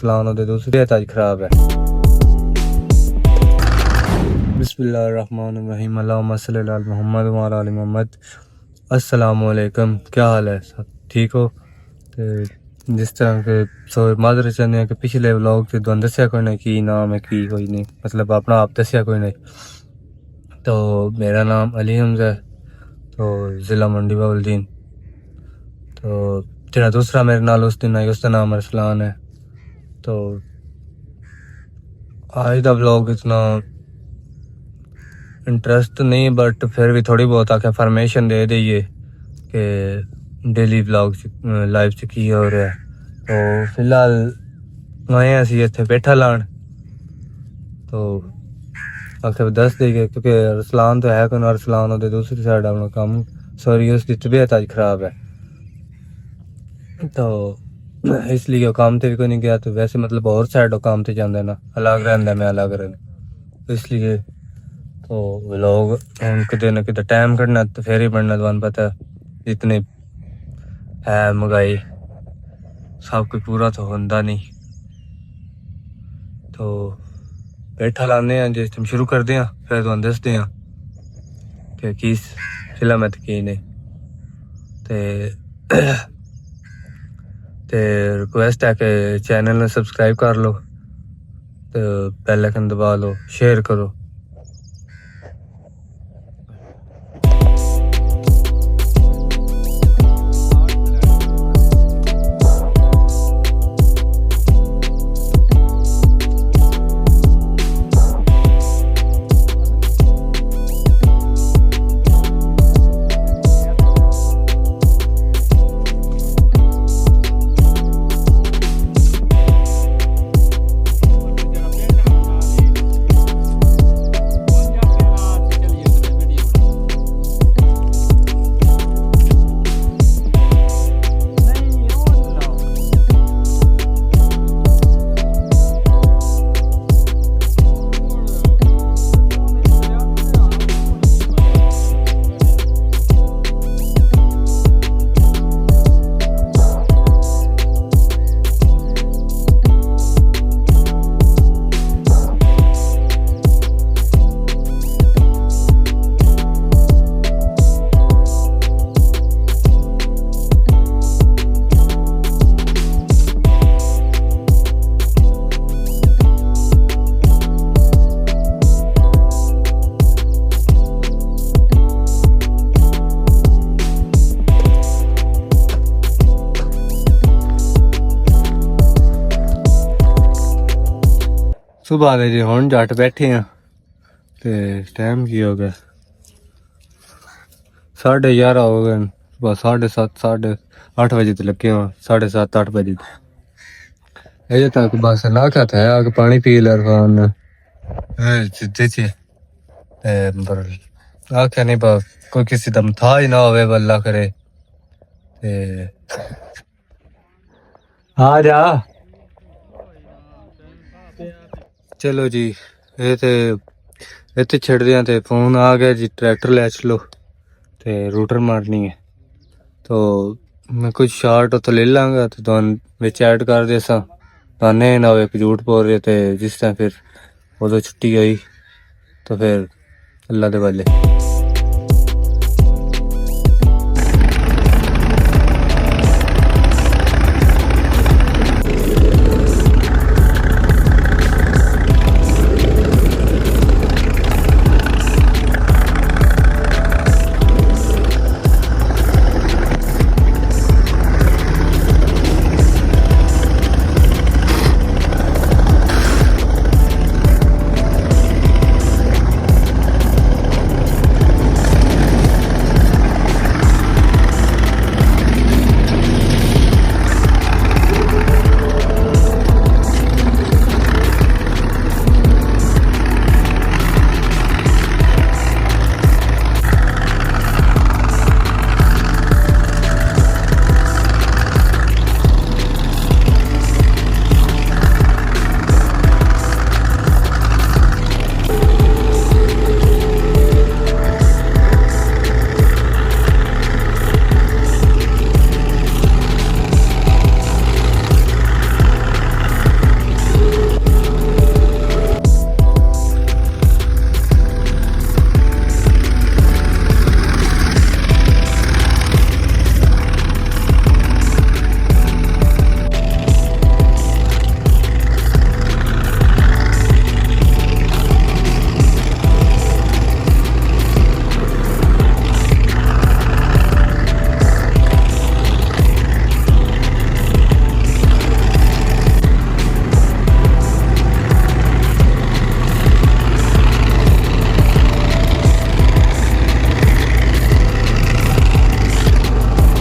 चलान होते दूसरी आज खराब है। बिस्मिल्लाहिर्रहमानिर्रहीम अल्लाहुम्मा सल्ली अला मुहम्मद व अला आलि मुहम्मद। अस्सलाम वालेकुम, क्या हाल है? सब ठीक हो? तो जिस तरह के माजरे चाहते हैं कि पिछले व्लॉग से तुम दसिया कोई नहीं की नाम है की कोई नहीं, मतलब अपना आप दसिया कोई नहीं। तो मेरा नाम अली हमजा है, तो ज़िला मंडी बाउलदीन। तो जरा दूसरा मेरे नाल उस दिन आई उसका नाम अरसलान है। तो आज का व्लॉग इतना इंटरेस्ट नहीं, बट फिर भी थोड़ी बहुत आके फॉर्मेशन दे दईए कि डेली व्लॉग लाइफ च की हो रहा है। तो फिलहाल आए असी इत्थे पेठा लान, तो आखिर दस देंगे क्योंकि अरसलान तो है कौन, अरसलान होते दूसरी साइड अपना काम, सॉरी उसकी तबीयत आज खराब है, तो इसलिए वो काम ते भी कोई नहीं गया। तो वैसे मतलब और साइड काम ते जाता ना, अलग रहता मैं अलग रहना, तो इसलिए तो लोग हम कितने न कितने टाइम कढ़ना तो फिर ही बनना। तो पता है इतने है महंगाई, सब कोई पूरा तो होंदा नहीं। तो बैठा लाने हैं जिस तुम शुरू कर दें, फिर तुम दसते हैं कि किस फिल्म है की नहीं। ते रिक्वेस्ट है कि चैनल ने सब्सक्राइब कर लो, तो बेल आइकन दबा लो, शेयर करो। सुबह दे जी हुण जट बैठे हैं, तो टाइम की हो गया 11:30 हो गए। सुबह 7:30 8 बजे तो लगे हुआ, 7:30 8 बजे अजे तक बस ना क्या था आगे पानी पी लरफान आख्या नहीं बा कोई किसी दम था ही ना होवे बल्ला करे आ जा। चलो जी, ये ते इतने छड़ दिया तो फोन आ गया जी, ट्रैक्टर ले चलो तो रूटर मारनी है। तो मैं कुछ शार्ट तो ले लांगा, तो तुम बिच ऐड कर दे सा ताने ना हो झूठ बोल रहे थे। जिस टाइम फिर उदो छुट्टी आई तो फिर अल्लाह दे वाले।